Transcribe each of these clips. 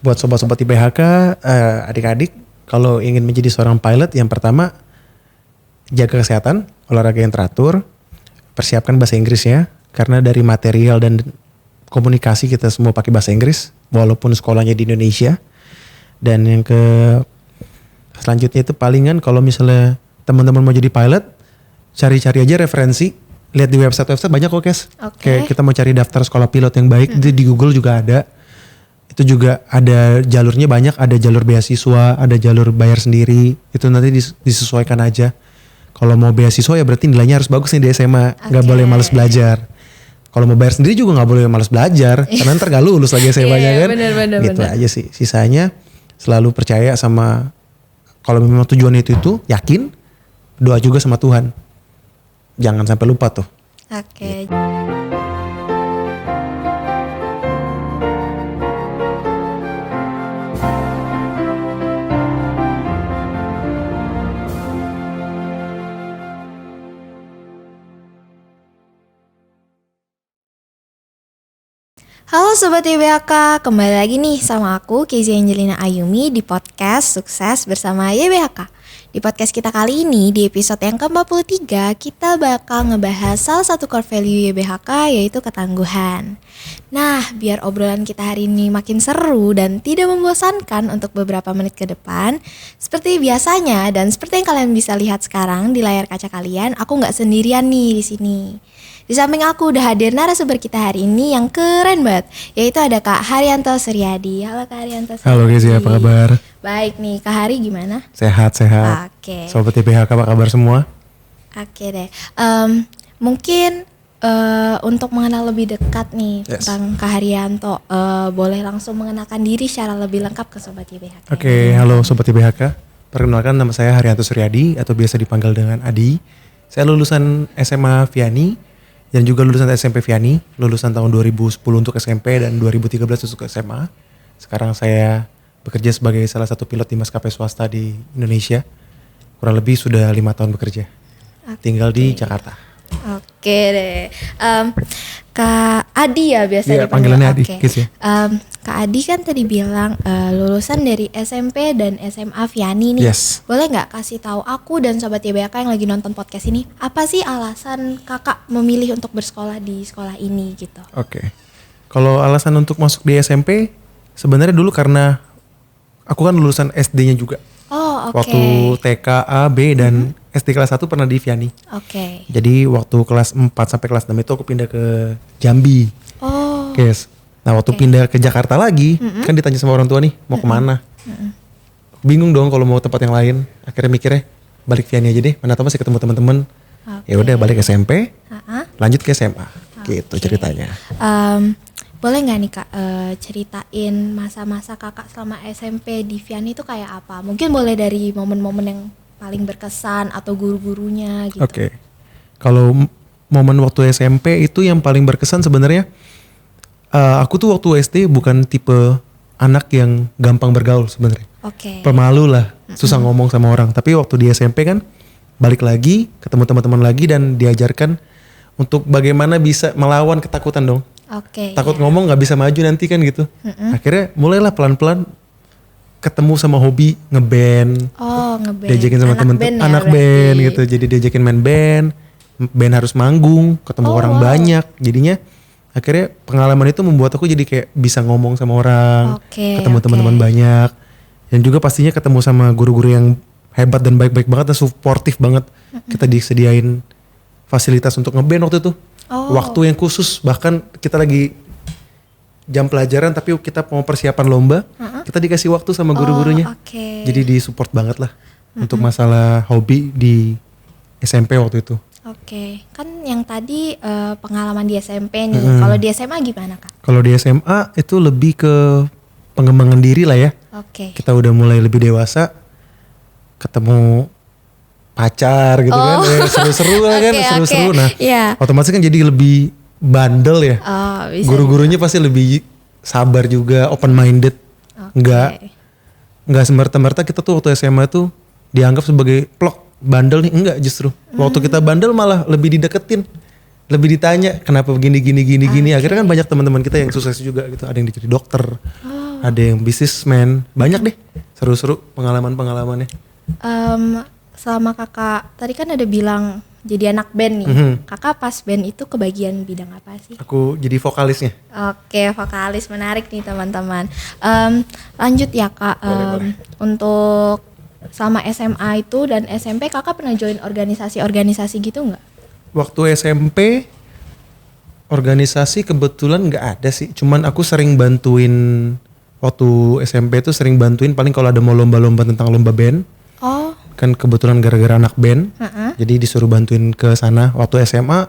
Buat sobat-sobat IPHK, adik-adik, kalau ingin menjadi seorang pilot, yang pertama jaga kesehatan, olahraga yang teratur, persiapkan bahasa Inggrisnya, karena dari material dan komunikasi kita semua pakai bahasa Inggris, walaupun sekolahnya di Indonesia. Dan yang selanjutnya itu palingan kalau misalnya teman-teman mau jadi pilot, cari-cari aja referensi, lihat di website banyak kok, Kes. Kayak kita mau cari daftar sekolah pilot yang baik, itu di Google juga ada. Itu juga ada jalurnya banyak, ada jalur beasiswa, ada jalur bayar sendiri. Itu nanti disesuaikan aja. Kalau mau beasiswa ya berarti nilainya harus bagus nih di SMA, nggak boleh malas belajar. Kalau mau bayar sendiri juga nggak boleh malas belajar, karena ntar gak lulus lagi SMA-nya kan. Bener, gitu aja sih. Sisanya selalu percaya sama, kalau memang tujuan itu yakin, doa juga sama Tuhan. Jangan sampai lupa tuh. Oke. Halo Sobat YBHK, kembali lagi nih sama aku Kezia Angelina Ayumi di podcast Sukses Bersama YBHK. Di podcast kita kali ini, di episode yang ke-43, kita bakal ngebahas salah satu core value YBHK, yaitu ketangguhan. Nah, biar obrolan kita hari ini makin seru dan tidak membosankan untuk beberapa menit ke depan, seperti biasanya dan seperti yang kalian bisa lihat sekarang di layar kaca kalian, aku nggak sendirian nih di sini. Di samping aku udah hadir narasumber kita hari ini yang keren banget, yaitu ada Kak Haryanto Suryadi. Halo Kak Haryanto Suryadi. Halo Kezia, apa kabar? Baik nih, Kak Hari gimana? Sehat. Oke. Sobat IPHK apa kabar semua? Oke deh. Mungkin untuk mengenal lebih dekat nih tentang Kak Haryanto, boleh langsung mengenalkan diri secara lebih lengkap ke Sobat IPHK. Oke, halo Sobat IPHK. Perkenalkan, nama saya Haryanto Suryadi atau biasa dipanggil dengan Adi. Saya lulusan SMA Vianney dan juga lulusan SMP Vianney, lulusan tahun 2010 untuk SMP dan 2013 untuk SMA. Sekarang saya bekerja sebagai salah satu pilot di maskapai swasta di Indonesia. Kurang lebih sudah 5 tahun bekerja. Tinggal di Jakarta. Oke deh. Kak Adi ya biasanya dipanggil. Iya, panggilannya Adi. Okay. Kak Adi kan tadi bilang lulusan dari SMP dan SMA Vianney nih. Yes. Boleh nggak kasih tahu aku dan Sobat YBHK yang lagi nonton podcast ini, apa sih alasan kakak memilih untuk bersekolah di sekolah ini gitu? Oke. Kalau alasan untuk masuk di SMP, sebenarnya dulu karena aku kan lulusan SD-nya juga. Oh, oke. Waktu TK, A, B, dan SD kelas 1 pernah di Vianney. Oke. Jadi waktu kelas 4 sampai kelas 6 itu aku pindah ke Jambi. Oh. Yes. Nah waktu pindah ke Jakarta lagi, kan ditanya sama orang tua nih, mau kemana? Bingung dong kalau mau tempat yang lain. Akhirnya mikirnya balik Vianney aja deh. Mana tahu masih ketemu teman-teman. Ya udah balik SMP, lanjut ke SMA. Gitu ceritanya. Boleh nggak nih Kak ceritain masa-masa kakak selama SMP di Vianney itu kayak apa? Mungkin boleh dari momen-momen yang paling berkesan atau guru-gurunya gitu. Oke. Kalau momen waktu SMP itu yang paling berkesan sebenarnya, aku tuh waktu SD bukan tipe anak yang gampang bergaul sebenarnya. Oke. Pemalu lah, susah ngomong sama orang. Tapi waktu di SMP kan balik lagi, ketemu teman-teman lagi dan diajarkan untuk bagaimana bisa melawan ketakutan dong. Oke. Takut ngomong nggak bisa maju nanti kan gitu. Akhirnya mulailah pelan-pelan ketemu sama hobi ngeband. Oh, ngeband. Diajakin sama temen-temen anak band gitu. Jadi diajakin main band harus manggung, ketemu orang banyak. Jadinya akhirnya pengalaman itu membuat aku jadi kayak bisa ngomong sama orang, ketemu teman-teman banyak. Dan juga pastinya ketemu sama guru-guru yang hebat dan baik-baik banget dan suportif banget. Kita disediain fasilitas untuk ngeband waktu itu. Waktu yang khusus, bahkan kita lagi jam pelajaran tapi kita mau persiapan lomba, kita dikasih waktu sama guru-gurunya. Jadi disupport banget lah untuk masalah hobi di SMP waktu itu. Oke, kan yang tadi pengalaman di SMP nih. Kalau di SMA gimana Kak? Kalau di SMA itu lebih ke pengembangan diri lah ya. Kita udah mulai lebih dewasa, ketemu pacar gitu kan, seru-seru lah kan, seru-seru. Nah, otomatis kan jadi lebih bandel ya. Guru-gurunya pasti lebih sabar juga, open minded. Enggak semerta-merta kita tuh waktu SMA tuh dianggap sebagai plok bandel nih, enggak justru. Waktu kita bandel malah lebih dideketin, lebih ditanya kenapa begini gini. Akhirnya kan banyak teman-teman kita yang sukses juga gitu, ada yang jadi dokter, ada yang businessman, banyak deh seru-seru pengalaman-pengalamannya. Selama kakak tadi kan ada bilang jadi anak band nih. Kakak pas band itu kebagian bidang apa sih? Aku jadi vokalisnya. Oke, vokalis, menarik nih teman-teman. Lanjut ya kak, untuk sama SMA itu dan SMP kakak pernah join organisasi-organisasi gitu nggak? Waktu SMP organisasi kebetulan nggak ada sih, cuman aku sering bantuin waktu SMP tuh sering bantuin paling kalau ada mau lomba-lomba tentang lomba band. Oh. Kan kebetulan gara-gara anak band, jadi disuruh bantuin ke sana. Waktu SMA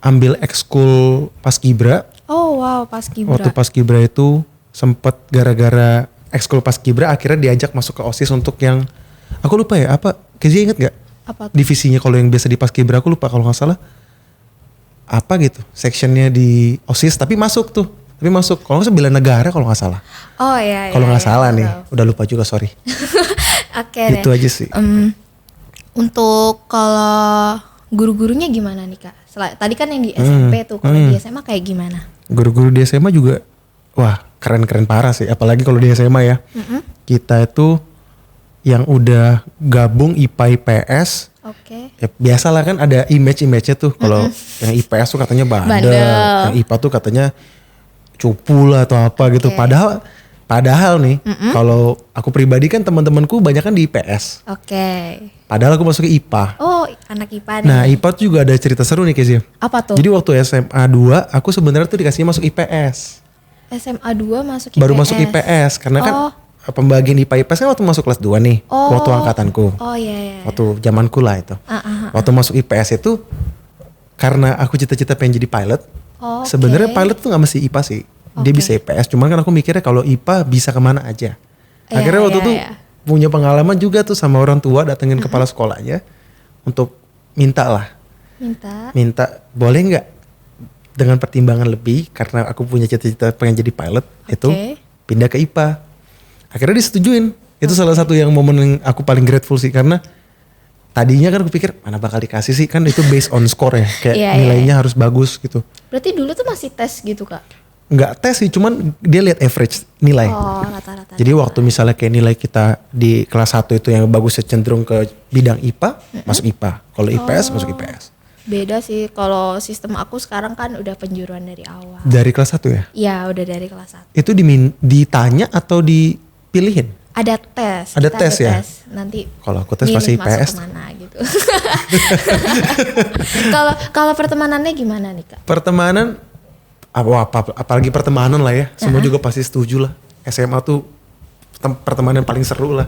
ambil ekskul Paskibra. Oh wow, Paskibra. Waktu Paskibra itu sempet gara-gara ekskul Paskibra akhirnya diajak masuk ke OSIS untuk yang aku lupa ya apa, Kezi inget gak? Apa tuh? Divisinya kalau yang biasa di Paskibra aku lupa kalau nggak salah apa gitu, sectionnya di OSIS tapi masuk tuh. Tapi masuk, kalau nggak salah bela negara kalau nggak salah. Oh iya. Kalau nggak salah nih, tahu. udah lupa juga sorry. Oke Itu deh. aja sih. Untuk kalau guru-gurunya gimana nih kak? Tadi kan yang di SMP tuh, kalau di SMA kayak gimana? Guru-guru di SMA juga, wah keren-keren parah sih. Apalagi kalau di SMA ya, kita itu yang udah gabung IPA IPS. Oke. Ya, biasalah kan ada image-nya tuh. Kalau yang IPS tuh katanya bandel, yang IPA tuh katanya cupu lah atau apa gitu. Padahal nih, kalau aku pribadi kan teman-temanku banyak kan di IPS. Oke. Padahal aku masuk ke IPA. Oh, anak IPA nih. Nah, IPA tuh juga ada cerita seru nih Kezia. Apa tuh? Jadi waktu SMA 2, aku sebenarnya tuh dikasihnya masuk IPS. SMA 2 masuk IPS. Baru masuk IPS karena kan pembagian IPA IPS kan waktu masuk kelas 2 nih. Waktu angkatanku. Oh iya. Waktu zamanku lah itu. Waktu masuk IPS itu karena aku cita-cita pengen jadi pilot. Sebenarnya pilot tuh nggak mesti IPA sih. Dia bisa IPS. Cuman kan aku mikirnya kalau IPA bisa kemana aja. Akhirnya waktu itu punya pengalaman juga tuh sama orang tua datengin kepala sekolahnya untuk minta boleh nggak dengan pertimbangan lebih karena aku punya cita-cita pengen jadi pilot itu pindah ke IPA. Akhirnya disetujuin. Itu salah satu yang momen yang aku paling grateful sih karena tadinya kan aku pikir mana bakal dikasih sih, kan itu based on score ya, kayak nilainya harus bagus gitu. Berarti dulu tuh masih tes gitu kak? Nggak tes sih, cuman dia lihat average nilai. Oh, rata-rata. Jadi waktu misalnya kayak nilai kita di kelas 1 itu yang bagusnya cenderung ke bidang IPA, masuk IPA. Kalau IPS masuk IPS. Beda sih, kalau sistem aku sekarang kan udah penjuruan dari awal. Dari kelas 1 ya? Iya, udah dari kelas 1. Itu ditanya atau dipilihin? Ada tes. Ada tes ya? Nanti kalau aku tes pasti IPS. Masuk kemana gitu. Kalau pertemanannya gimana nih kak? Pertemanan apalagi pertemanan lah ya. Semua juga pasti setuju lah. SMA tuh pertemanan paling seru lah.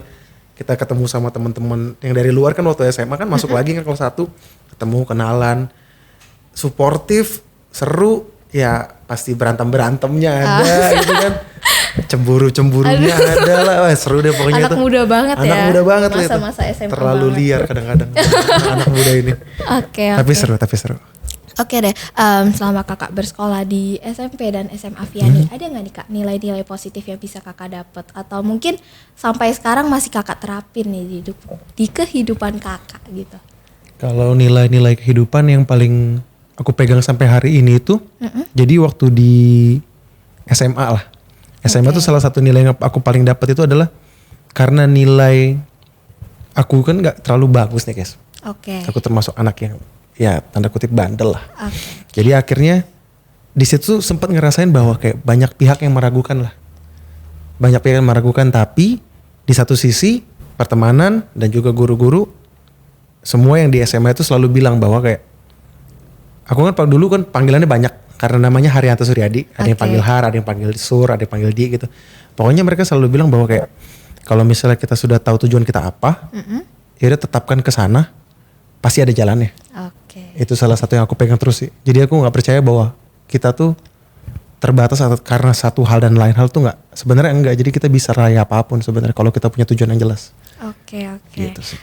Kita ketemu sama teman-teman yang dari luar kan waktu SMA kan masuk lagi kan kelas 1, ketemu, kenalan, suportif, seru, ya pasti berantem-berantemnya ada gitu kan. Cemburu-cemburunya ada lah. Wah, seru deh pokoknya. Anak muda banget ya. Anak muda banget lah. Masa-masa SMA terlalu banget. liar kadang-kadang anak muda ini. Oke. Tapi seru. Oke deh, selama kakak bersekolah di SMP dan SMA Vianney, ada nggak nih kak nilai-nilai positif yang bisa kakak dapet? Atau mungkin sampai sekarang masih kakak terapin nih di kehidupan kakak gitu? Kalau nilai-nilai kehidupan yang paling aku pegang sampai hari ini itu, jadi waktu di SMA lah. SMA tuh salah satu nilai yang aku paling dapat itu adalah karena nilai aku kan nggak terlalu bagus nih guys. Aku termasuk anak yang ya tanda kutip bandel lah. Jadi akhirnya di situ sempat ngerasain bahwa kayak banyak pihak yang meragukan lah. Banyak pihak yang meragukan, tapi di satu sisi pertemanan dan juga guru-guru semua yang di SMA itu selalu bilang bahwa kayak aku kan dulu kan panggilannya banyak karena namanya Haryanto Suryadi, ada yang panggil Har, ada yang panggil Sur, ada yang panggil Di gitu. Pokoknya mereka selalu bilang bahwa kayak kalau misalnya kita sudah tahu tujuan kita apa, ya udah tetapkan ke sana, pasti ada jalannya. Itu salah satu yang aku pegang terus sih. Jadi aku nggak percaya bahwa kita tuh terbatas karena satu hal dan lain hal tuh nggak. Sebenarnya enggak. Jadi kita bisa raih apapun sebenarnya kalau kita punya tujuan yang jelas. Gitu sih.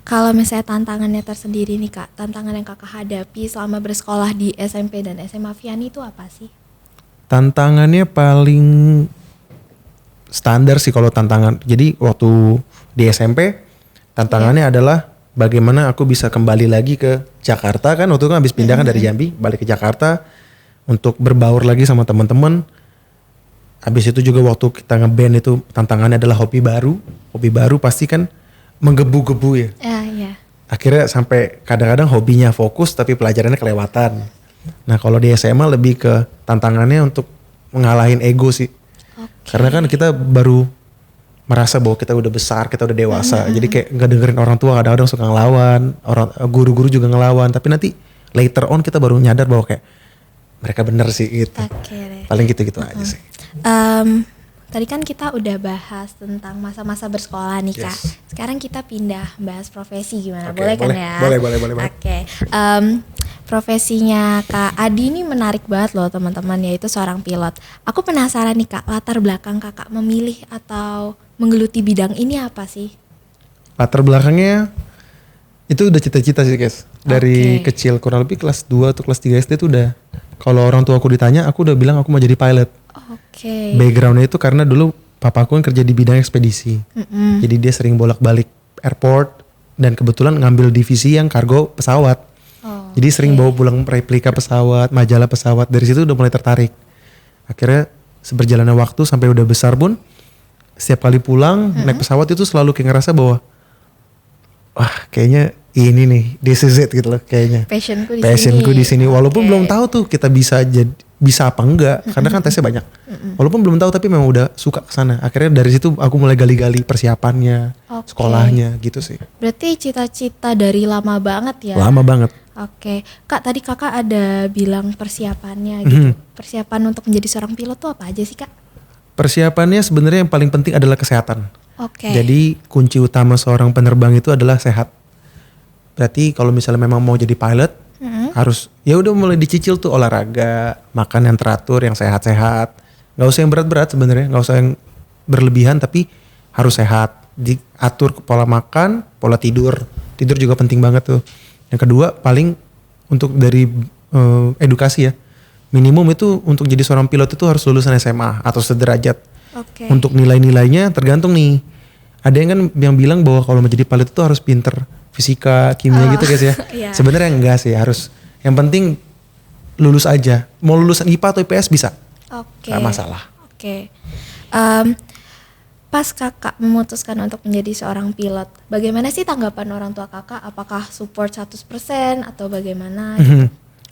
Kalau misalnya tantangannya tersendiri nih kak, tantangan yang kakak hadapi selama bersekolah di SMP dan SMA Vianney itu apa sih? Tantangannya paling standar sih kalau tantangan. Jadi waktu di SMP tantangannya adalah bagaimana aku bisa kembali lagi ke Jakarta kan, waktu itu kan habis pindah kan dari Jambi balik ke Jakarta untuk berbaur lagi sama teman-teman. Habis itu juga waktu kita ngeband itu tantangannya adalah hobi baru. Hobi baru pasti kan menggebu-gebu ya. Iya. Akhirnya sampai kadang-kadang hobinya fokus tapi pelajarannya kelewatan. Nah kalau di SMA lebih ke tantangannya untuk mengalahin ego sih. Karena kan kita baru merasa bahwa kita udah besar, kita udah dewasa. Jadi kayak nggak dengerin orang tua, kadang-kadang suka ngelawan. Guru-guru juga ngelawan. Tapi nanti later on kita baru nyadar bahwa kayak mereka bener sih gitu. Oke. Paling gitu-gitu aja sih. Tadi kan kita udah bahas tentang masa-masa bersekolah nih Kak. Yes. Sekarang kita pindah bahas profesi gimana? Oke, boleh kan boleh. ya? Boleh. Oke. Profesinya Kak Adi ini menarik banget loh teman-teman, yaitu seorang pilot. Aku penasaran nih Kak, latar belakang Kakak memilih atau menggeluti bidang ini apa sih? Latar belakangnya itu udah cita-cita sih guys. Dari Oke. kecil kurang lebih kelas 2 atau kelas 3 SD itu udah. Kalau orang tua aku ditanya, aku udah bilang aku mau jadi pilot. Oke. Backgroundnya itu karena dulu papaku kan kerja di bidang ekspedisi. Jadi dia sering bolak-balik airport dan kebetulan ngambil divisi yang kargo pesawat. Oh, Jadi sering bawa pulang replika pesawat, majalah pesawat. Dari situ udah mulai tertarik. Akhirnya seberjalannya waktu sampai udah besar pun setiap kali pulang naik pesawat itu selalu kayak ngerasa bahwa wah kayaknya ini nih this is it gitu loh kayaknya. Passionku di sini. Walaupun Oke. belum tahu tuh kita bisa apa enggak karena kan tesnya banyak. Walaupun belum tahu tapi memang udah suka kesana. Akhirnya dari situ aku mulai gali-gali persiapannya, Oke. sekolahnya gitu sih. Berarti cita-cita dari lama banget ya? Lama banget. Oke, Kak tadi kakak ada bilang persiapannya gitu. Persiapan untuk menjadi seorang pilot tuh apa aja sih Kak? Persiapannya sebenarnya yang paling penting adalah kesehatan. Oke. Jadi kunci utama seorang penerbang itu adalah sehat. Berarti kalau misalnya memang mau jadi pilot harus ya udah mulai dicicil tuh olahraga, makan yang teratur, yang sehat-sehat. Nggak usah yang berat-berat sebenarnya, nggak usah yang berlebihan tapi harus sehat. Diatur pola makan, pola tidur. Tidur juga penting banget tuh. Yang kedua paling untuk dari edukasi ya. Minimum itu untuk jadi seorang pilot itu harus lulusan SMA atau sederajat. Oke. Untuk nilai-nilainya tergantung nih. Ada yang kan yang bilang bahwa kalau menjadi pilot itu harus pinter fisika, kimia gitu guys ya. Iya. Sebenarnya enggak sih, harus yang penting lulus aja. Mau lulusan IPA atau IPS bisa. Oke. Nggak masalah. Oke. Pas kakak memutuskan untuk menjadi seorang pilot, bagaimana sih tanggapan orang tua kakak? Apakah support 100% atau bagaimana?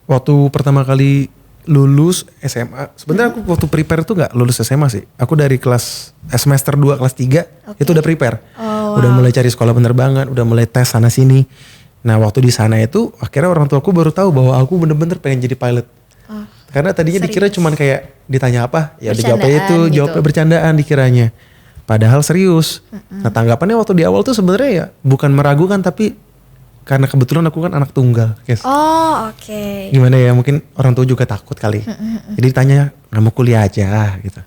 Waktu pertama kali lulus SMA, sebenarnya aku waktu prepare tuh nggak lulus SMA sih. Aku dari kelas semester 2 kelas 3 Oke. itu udah prepare. Oh, Udah mulai cari sekolah penerbangan, udah mulai tes sana sini. Nah, waktu di sana itu akhirnya orang tuaku baru tahu bahwa aku bener-bener pengen jadi pilot. Oh, Karena tadinya dikira serius? cuman kayak ditanya apa, ya udah jawabnya Bercandaan itu, gitu. jawabnya bercandaan dikiranya. Padahal serius. Nah, tanggapannya waktu di awal tuh sebenarnya ya bukan meragukan tapi karena kebetulan aku kan anak tunggal, guys. Oh, oke. Gimana ya, mungkin orang tua juga takut kali. Jadi ditanya, nggak mau kuliah aja gitu.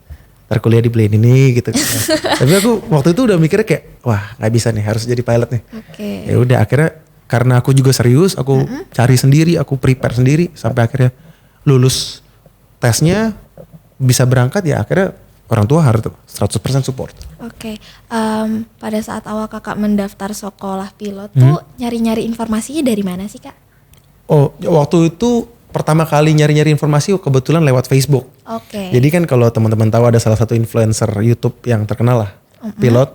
Ntar kuliah dibeliin ini gitu. Tapi aku waktu itu udah mikirnya kayak, wah nggak bisa nih, harus jadi pilot nih. Oke. Ya udah akhirnya karena aku juga serius, aku cari sendiri, aku prepare sendiri sampai akhirnya lulus tesnya bisa berangkat ya akhirnya orang tua harus 100% support. Oke. Pada saat awal kakak mendaftar sekolah pilot tuh nyari-nyari informasinya dari mana sih Kak? Oh, waktu itu pertama kali nyari-nyari informasi kebetulan lewat Facebook. Oke. Jadi kan kalau teman-teman tahu ada salah satu influencer YouTube yang terkenal lah, pilot.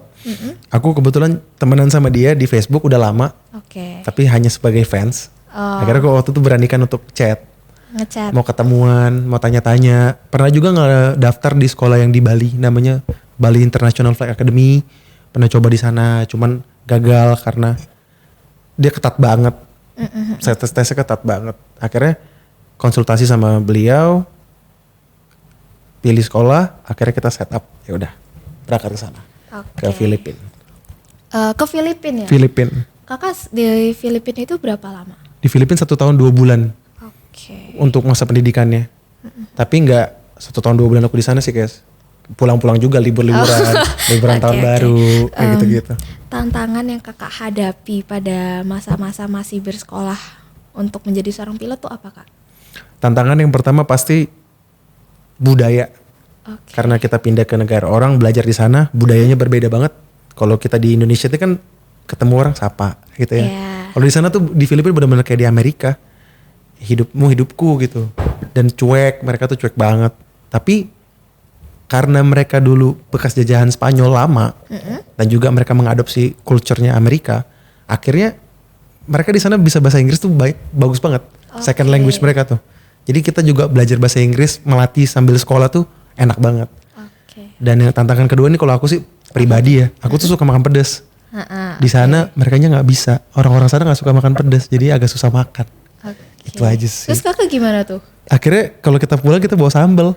Aku kebetulan temenan sama dia di Facebook udah lama, Oke. tapi hanya sebagai fans. Oh. Akhirnya aku waktu itu beranikan untuk chat, Ngechat. mau ketemuan, mau tanya-tanya. Pernah juga ngedaftar di sekolah yang di Bali, namanya Bali International Flight Academy. Pernah coba di sana, cuman gagal karena dia ketat banget. Saya tesnya ketat banget. Akhirnya konsultasi sama beliau, pilih sekolah, akhirnya kita set up. Ya udah, berangkat ke sana. Ke Oke. Filipina. Ke Filipina ya? Filipina. Kakak di Filipina itu berapa lama? Di Filipina 1 tahun 2 bulan Oke. untuk masa pendidikannya. Tapi nggak 1 tahun 2 bulan aku di sana sih guys. Pulang-pulang juga libur-liburan, liburan Oke, tahun oke. baru, kayak gitu-gitu. Tantangan yang kakak hadapi pada masa-masa masih bersekolah untuk menjadi seorang pilot tuh apa Kak? Tantangan yang pertama pasti budaya. Oke. Karena kita pindah ke negara orang, belajar di sana, budayanya berbeda banget. Kalau kita di Indonesia itu kan ketemu orang sapa gitu ya. Iya. Kalau di sana tuh di Filipina benar-benar kayak di Amerika. Hidupmu hidupku gitu. Dan cuek, mereka tuh cuek banget. Tapi karena mereka dulu bekas jajahan Spanyol lama dan juga mereka mengadopsi culture-nya Amerika, akhirnya mereka di sana bisa bahasa Inggris tuh bagus banget. Second language mereka tuh. Jadi kita juga belajar bahasa Inggris, melatih sambil sekolah tuh enak banget. Dan yang tantangan kedua ini kalau aku sih pribadi ya, aku tuh suka makan pedas. Di sana merekanya nggak bisa, orang-orang sana nggak suka makan pedas, jadi agak susah makan. Itu aja sih. Terus kakak gimana tuh? Akhirnya kalau kita pulang kita bawa sambal.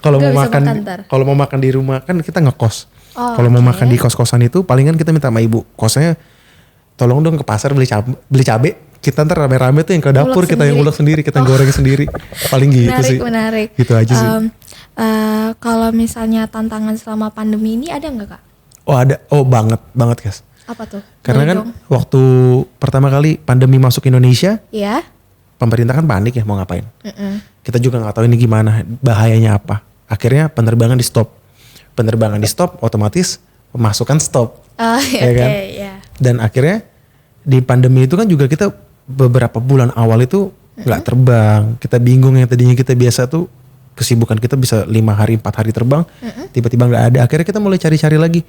Kalau mau makan di rumah kan kita ngekos. Kalau mau makan di kos-kosan itu palingan kita minta sama ibu kosnya, tolong dong ke pasar beli cabe. Kita ntar rame-rame tuh yang ke dapur kita yang ulek sendiri, kita goreng sendiri. Paling gitu sih. Menarik. Gitu aja sih. Kalau misalnya tantangan selama pandemi ini ada nggak kak? Oh ada, banget guys. Apa tuh? Karena kan waktu pertama kali pandemi masuk Indonesia, ya, pemerintah kan panik ya mau ngapain. Kita juga nggak tahu ini gimana, bahayanya apa. Akhirnya penerbangan di stop. Otomatis pemasukan stop. Ya kan? Yeah. Dan akhirnya di pandemi itu kan juga kita beberapa bulan awal itu nggak terbang. Kita bingung, yang tadinya kita biasa tuh kesibukan kita bisa 5 hari 4 hari terbang, tiba-tiba nggak ada. Akhirnya kita mulai cari-cari lagi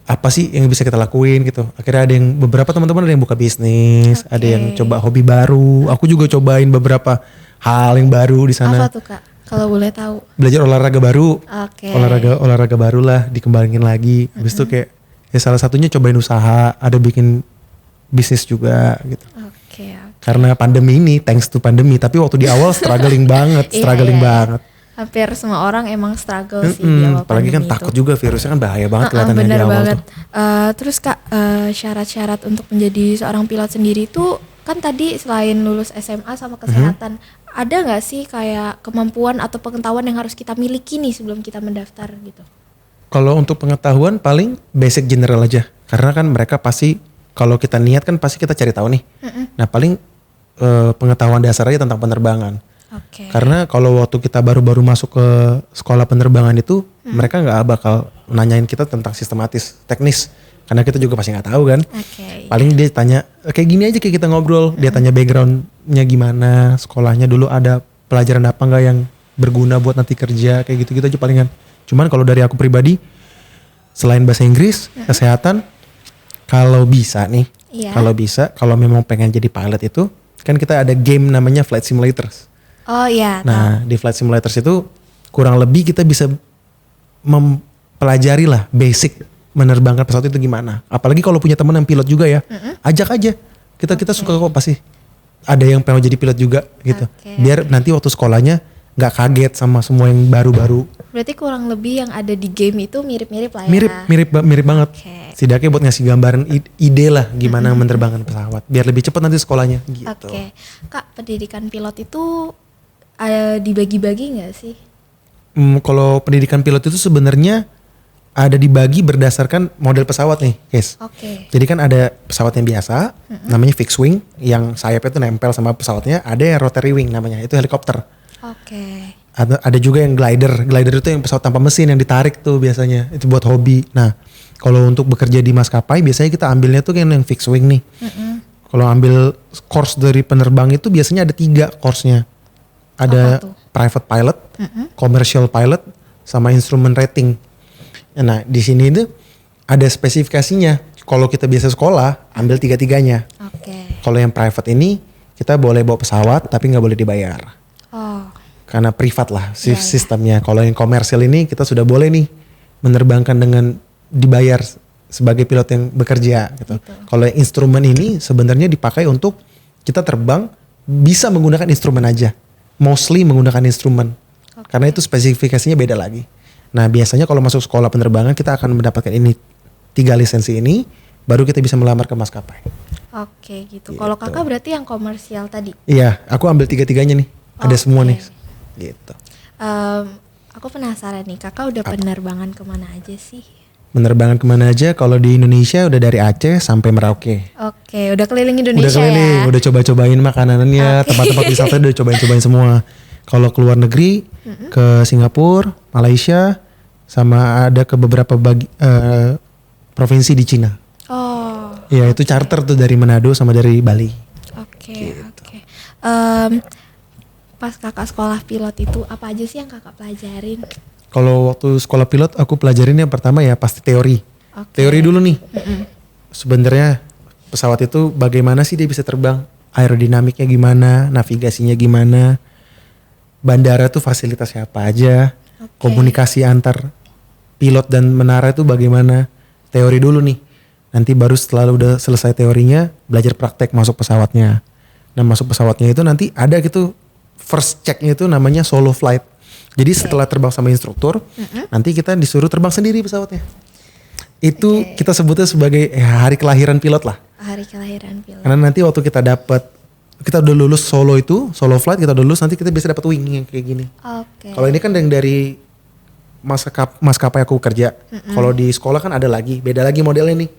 apa sih yang bisa kita lakuin gitu. Akhirnya ada yang beberapa teman-teman ada yang buka bisnis, ada yang coba hobi baru. Aku juga cobain beberapa hal yang baru di sana. Apa tuh kak? Kalau boleh tahu. Belajar olahraga baru. Olahraga baru lah, dikembangin lagi. Habis itu kayak ya salah satunya cobain usaha, ada bikin bisnis juga gitu. Karena pandemi ini, thanks to pandemi, tapi waktu di awal struggling banget, banget. Hampir semua orang emang struggle sih di awal apalagi kan itu. takut juga, virusnya kan bahaya banget kelihatannya di bener awal banget. tuh. Terus kak, syarat-syarat untuk menjadi seorang pilot sendiri tuh kan tadi selain lulus SMA sama kesehatan, ada nggak sih kayak kemampuan atau pengetahuan yang harus kita miliki nih sebelum kita mendaftar gitu? Kalau untuk pengetahuan paling basic general aja, karena kan mereka pasti kalau kita niat kan pasti kita cari tahu nih. Nah paling pengetahuan dasar aja tentang penerbangan. Karena kalau waktu kita baru-baru masuk ke sekolah penerbangan itu, mereka nggak bakal nanyain kita tentang sistematis, teknis. Karena kita juga pasti nggak tahu kan. Paling dia tanya kayak gini aja, kayak kita ngobrol. Dia tanya backgroundnya gimana, sekolahnya dulu ada pelajaran apa nggak yang berguna buat nanti kerja, kayak gitu-gitu aja palingan. Cuman kalau dari aku pribadi, selain bahasa Inggris, kesehatan, kalau bisa nih, kalau memang pengen jadi pilot itu, kan kita ada game namanya Flight Simulators. Nah di Flight Simulators itu kurang lebih kita bisa mempelajari lah basic menerbangkan pesawat itu gimana. Apalagi kalau punya teman yang pilot juga ya, ajak aja. Kita suka kok pasti. Ada yang pengen jadi pilot juga gitu. Biar nanti waktu sekolahnya nggak kaget sama semua yang baru-baru. Berarti kurang lebih yang ada di game itu mirip-mirip lah ya. Mirip banget. Setidaknya buat ngasih gambaran ide lah gimana menerbangkan pesawat. Biar lebih cepat nanti sekolahnya gitu. Kak, pendidikan pilot itu dibagi-bagi nggak sih? Kalau pendidikan pilot itu sebenarnya ada dibagi berdasarkan model pesawat nih, guys. Jadi kan ada pesawat yang biasa, namanya fixed wing, yang sayapnya tuh nempel sama pesawatnya. Ada yang rotary wing namanya, itu helikopter. Ada juga yang glider. Glider itu yang pesawat tanpa mesin yang ditarik tuh biasanya. Itu buat hobi. Nah, kalau untuk bekerja di maskapai biasanya kita ambilnya tuh yang fixed wing nih. Kalau ambil course dari penerbang itu biasanya ada 3 course-nya. Ada private pilot, commercial pilot, sama instrument rating. Nah, di sini itu ada spesifikasinya. Kalau kita biasa sekolah, ambil 3-3-nya. Kalau yang private ini kita boleh bawa pesawat tapi nggak boleh dibayar. Karena privat lah sistemnya. Kalau yang komersial ini kita sudah boleh nih menerbangkan dengan dibayar sebagai pilot yang bekerja gitu. Kalau yang instrumen ini sebenarnya dipakai untuk kita terbang bisa menggunakan instrumen aja. Mostly menggunakan instrumen. Karena itu spesifikasinya beda lagi. Nah biasanya kalau masuk sekolah penerbangan kita akan mendapatkan ini 3 lisensi ini, baru kita bisa melamar ke maskapai. Gitu. Kalau kakak berarti yang komersial tadi? Iya, aku ambil 3-3-nya nih. Ada semua nih. Gitu. Aku penasaran nih, kakak udah penerbangan kemana aja sih? Penerbangan kemana aja? Kalau di Indonesia udah dari Aceh sampai Merauke. Udah keliling Indonesia ya? Udah coba-cobain makanannya, tempat-tempat wisata udah cobain semua. Kalau keluar negeri, ke Singapura, Malaysia, sama ada ke beberapa provinsi di Cina. Ya itu charter tuh dari Manado sama dari Bali. pas kakak sekolah pilot itu apa aja sih yang kakak pelajarin? Kalau waktu sekolah pilot aku pelajarin yang pertama ya pasti teori. Oke. Teori dulu nih. Sebenarnya pesawat itu bagaimana sih dia bisa terbang? Aerodinamiknya gimana? Navigasinya gimana? Bandara tuh fasilitasnya apa aja? Oke. Komunikasi antar pilot dan menara itu bagaimana? Teori dulu nih. Nanti baru setelah udah selesai teorinya, belajar praktek masuk pesawatnya. Nah masuk pesawatnya itu nanti ada gitu first checknya itu namanya solo flight. Jadi setelah terbang sama instruktur, nanti kita disuruh terbang sendiri pesawatnya. Itu kita sebutnya sebagai hari kelahiran pilot lah. Hari kelahiran pilot. Karena nanti waktu kita udah lulus solo solo flight kita udah lulus, nanti kita bisa dapat wing yang kayak gini. Oke. Kalau ini kan yang dari maskapai aku kerja. Kalau di sekolah kan ada lagi, beda lagi modelnya nih.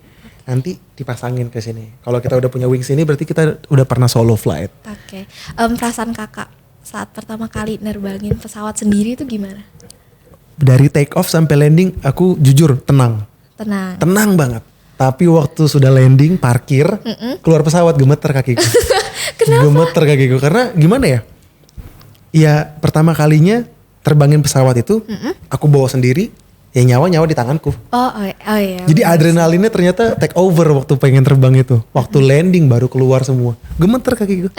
Nanti dipasangin ke sini. Kalau kita udah punya wings ini berarti kita udah pernah solo flight. Oke. Perasaan kakak saat pertama kali nerbangin pesawat sendiri itu gimana? Dari take off sampai landing aku jujur tenang. Tenang banget. Tapi waktu sudah landing, parkir, keluar pesawat gemeter kakiku. Kenapa? Gemeter kakiku karena gimana ya? Ya pertama kalinya terbangin pesawat itu, aku bawa sendiri, ya nyawa di tanganku. Oh iya. Jadi adrenalinnya ternyata take over waktu pengen terbang itu. Waktu landing baru keluar semua. Gemeter kakiku.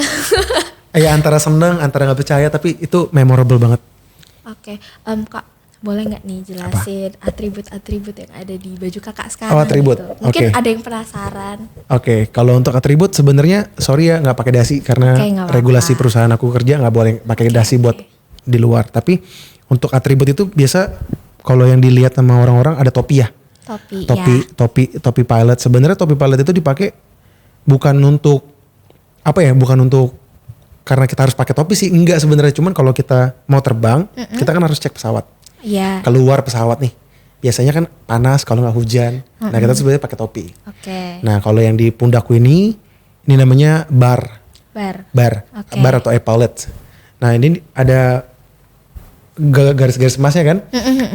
Ya antara senang, antara nggak percaya, tapi itu memorable banget. Oke. Kak, boleh nggak nih jelasin atribut-atribut yang ada di baju kakak sekarang? Oh, atribut. Gitu. Mungkin Oke. ada yang penasaran. Oke, kalau untuk atribut sebenarnya sorry ya nggak pakai dasi karena Oke, nggak regulasi apa-apa. perusahaan aku kerja nggak boleh pakai dasi buat di luar. Tapi untuk atribut itu biasa kalau yang dilihat sama orang-orang ada topi ya. Topi pilot. Sebenarnya topi pilot itu dipakai bukan untuk bukan untuk karena kita harus pakai topi sih, enggak sebenarnya, cuman kalau kita mau terbang, kita kan harus cek pesawat. Iya. Keluar pesawat nih. Biasanya kan panas kalau nggak hujan. Nah, kita sebenarnya pakai topi. Oke. Nah, kalau yang di pundakku ini namanya bar Oke. atau epaulet. Nah, ini ada garis-garis emasnya kan.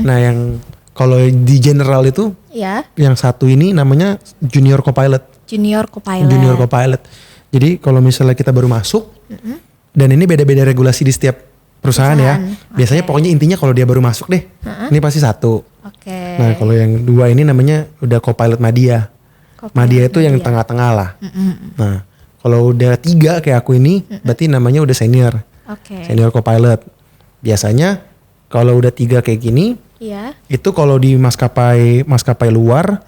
Nah, yang kalau di general itu Ya. yang satu ini namanya junior co-pilot. Junior co-pilot. Jadi kalau misalnya kita baru masuk, dan ini beda-beda regulasi di setiap perusahaan ya. Biasanya pokoknya intinya kalau dia baru masuk deh, ini pasti satu. Oke. Nah kalau yang dua ini namanya udah co-pilot Madya. Madya itu yang tengah-tengah lah. Nah kalau udah tiga kayak aku ini, berarti namanya udah senior. Oke. Senior co-pilot. Biasanya kalau udah tiga kayak gini, Iya. itu kalau di maskapai luar,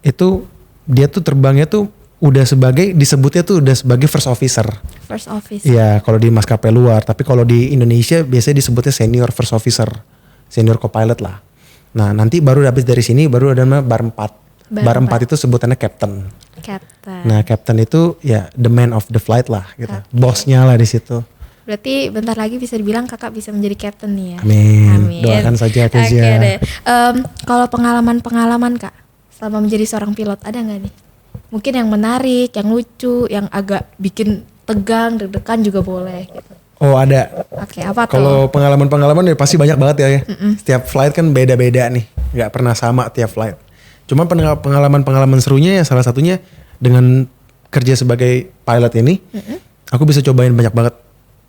itu dia tuh terbangnya tuh disebutnya tuh udah sebagai first officer. First officer. Iya, kalau di maskapai luar. Tapi kalau di Indonesia biasanya disebutnya senior first officer, senior co-pilot lah. Nah, nanti baru habis dari sini baru ada namanya bar 4. Bar 4 itu sebutannya captain. Nah, captain itu ya the man of the flight lah gitu. Bosnya lah di situ. Berarti bentar lagi bisa dibilang kakak bisa menjadi captain nih ya. Amin. Doakan saja Oke Kezia. deh. Kalau pengalaman Kak selama menjadi seorang pilot ada nggak nih? Mungkin yang menarik, yang lucu, yang agak bikin tegang, deg-degan juga boleh gitu. Oh ada. Oke, apa tuh? Kalau pengalaman ya pasti banyak banget ya. Setiap flight kan beda-beda nih. Nggak pernah sama tiap flight. Cuma pengalaman serunya ya salah satunya dengan kerja sebagai pilot ini. Aku bisa cobain banyak banget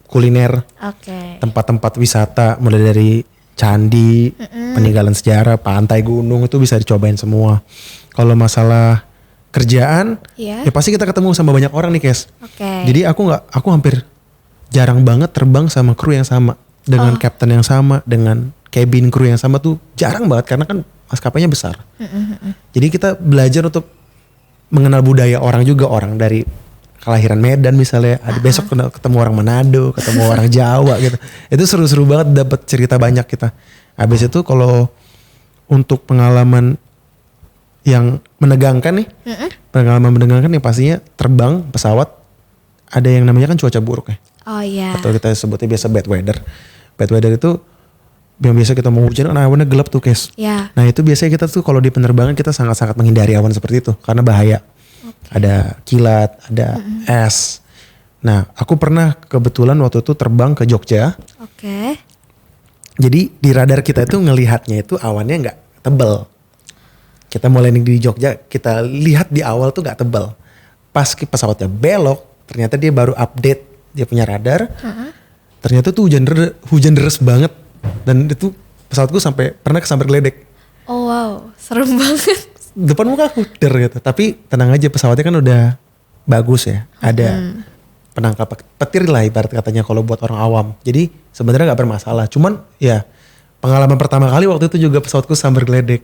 kuliner. Oke. Tempat-tempat wisata mulai dari candi, peninggalan sejarah, pantai, gunung itu bisa dicobain semua. Kalau masalah kerjaan, Iya. ya pasti kita ketemu sama banyak orang nih, Kes. Oke. Jadi aku hampir jarang banget terbang sama kru yang sama, dengan kapten yang sama, dengan cabin kru yang sama tuh jarang banget karena kan maskapainya besar. Jadi kita belajar untuk mengenal budaya orang juga, orang dari kelahiran Medan misalnya, ada besok ketemu orang Manado, ketemu orang Jawa gitu. Itu seru-seru banget, dapat cerita banyak kita. Habis itu kalau untuk pengalaman yang menegangkan nih, pengalaman menegangkan nih pastinya terbang pesawat ada yang namanya kan cuaca buruk ya. Oh iya. Atau kita sebutnya biasa bad weather. Bad weather itu yang biasa kita mau hujan kan awannya gelap tuh, Kes. Ya. Nah itu biasanya kita tuh kalau di penerbangan kita sangat-sangat menghindari awan seperti itu karena bahaya. Ada kilat, ada es. Nah aku pernah kebetulan waktu itu terbang ke Jogja. Oke. Jadi di radar kita itu ngelihatnya itu awannya nggak tebel. Kita mau landing di Jogja, kita lihat di awal tuh nggak tebel. Pas pesawatnya belok, ternyata dia baru update dia punya radar. Ternyata tuh hujan deras banget dan itu pesawatku sampai pernah kesambar geledek. Oh wow, serem banget. Depan muka aku gitu. Tapi tenang aja, pesawatnya kan udah bagus ya. Ada penangkap petir lah ibarat katanya kalau buat orang awam. Jadi sebenarnya nggak bermasalah. Cuman ya pengalaman pertama kali waktu itu juga pesawatku sambar geledek.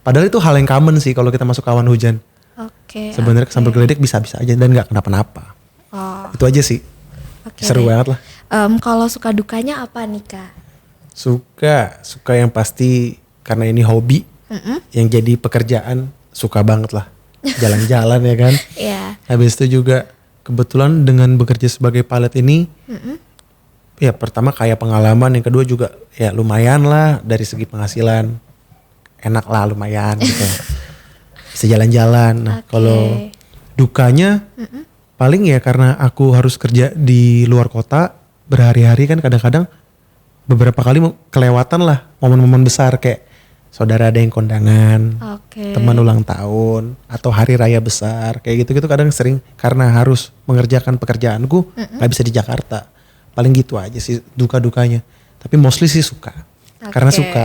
Padahal itu hal yang common sih kalau kita masuk awan hujan. Oke. Sebenarnya kesambar geledek bisa-bisa aja dan nggak kenapa-napa. Oh, Itu aja sih. oke Seru deh. banget lah. Kalau suka dukanya apa nih Kak? Suka yang pasti karena ini hobi. Yang jadi pekerjaan suka banget lah. Jalan-jalan ya kan. Iya. Habis itu juga kebetulan dengan bekerja sebagai pilot ini, ya pertama kayak pengalaman, yang kedua juga ya lumayan lah dari segi penghasilan, enak lah lumayan gitu. Bisa jalan-jalan. Nah Oke. kalau dukanya paling ya karena aku harus kerja di luar kota berhari-hari kan kadang-kadang beberapa kali kelewatan lah momen-momen besar kayak saudara ada yang kondangan, Oke. teman ulang tahun atau hari raya besar kayak gitu-gitu kadang sering karena harus mengerjakan pekerjaanku nggak bisa di Jakarta. Paling gitu aja sih duka-dukanya. Tapi mostly sih suka. Karena Oke. suka.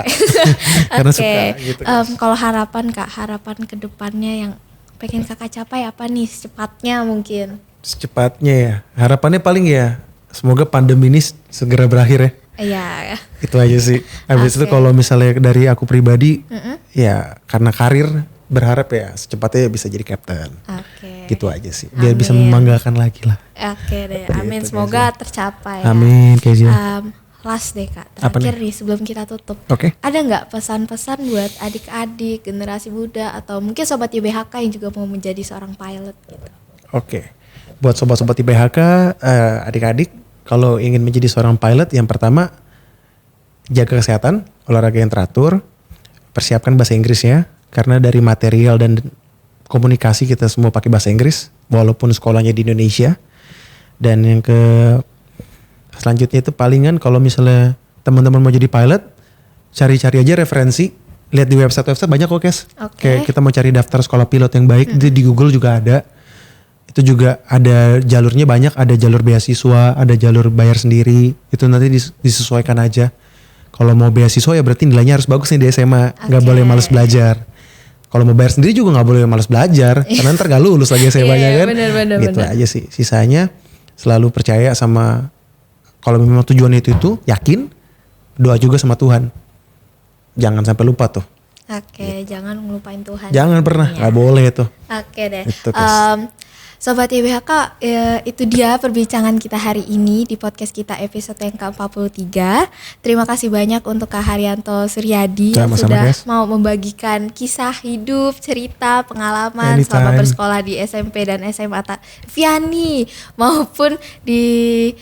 Karena Oke. suka gitu. guys. Kalau harapan Kak, harapan ke depannya yang pengen Kakak capai apa nih secepatnya mungkin? Secepatnya ya. Harapannya paling ya semoga pandemi ini segera berakhir ya. Iya. Itu aja sih. Habis itu Oke. kalau misalnya dari aku pribadi ya karena karir berharap ya secepatnya bisa jadi kapten. Oke. Gitu aja sih. Biar bisa Amin. membanggakan lagi lah. Oke deh, Seperti amin. itu, Semoga tercapai. Ya. Amin Kezia. Last deh Kak, Apa terakhir nih sebelum kita tutup. Oke. Ada nggak pesan-pesan buat adik-adik, generasi muda, atau mungkin sobat YBHK yang juga mau menjadi seorang pilot gitu? Oke. Buat sobat-sobat IBHK, adik-adik, kalau ingin menjadi seorang pilot, yang pertama jaga kesehatan, olahraga yang teratur, persiapkan bahasa Inggrisnya, karena dari material dan komunikasi kita semua pakai bahasa Inggris, walaupun sekolahnya di Indonesia. Dan yang selanjutnya itu palingan kalau misalnya teman-teman mau jadi pilot, cari-cari aja referensi, lihat di website banyak kok Kes. Oke. Kayak kita mau cari daftar sekolah pilot yang baik, di Google juga ada. Itu juga ada jalurnya banyak, ada jalur beasiswa, ada jalur bayar sendiri. Itu nanti disesuaikan aja. Kalau mau beasiswa ya berarti nilainya harus bagus nih di SMA, nggak Oke. boleh malas belajar. Kalau mau bayar sendiri juga nggak boleh malas belajar, karena ntar gak lulus lagi SMA-nya Iya, kan. benar, Gitu benar. aja sih. Sisanya selalu percaya sama, kalau memang tujuannya itu yakin, doa juga sama Tuhan. Jangan sampai lupa tuh. Oke, jangan ngelupain Tuhan. Jangan pernah, Ya. nggak boleh tuh. Oke deh. Itu, Kes. Sobat YBHK, itu dia perbincangan kita hari ini di podcast kita episode yang ke-43. Terima kasih banyak untuk Kak Haryanto Suryadi yang Sama-sama, sudah Kes. mau membagikan kisah hidup, cerita, pengalaman Anytime. selama bersekolah di SMP dan SMA Viani maupun di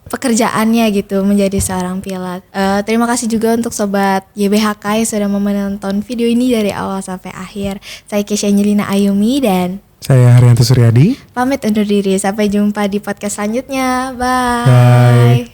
pekerjaannya gitu menjadi seorang pilot. Terima kasih juga untuk sobat YBHK yang sudah menonton video ini dari awal sampai akhir. Saya Kesha Angelina Ayumi dan Saya Haryanto Suryadi. pamit undur diri. Sampai jumpa di podcast selanjutnya. Bye. Bye.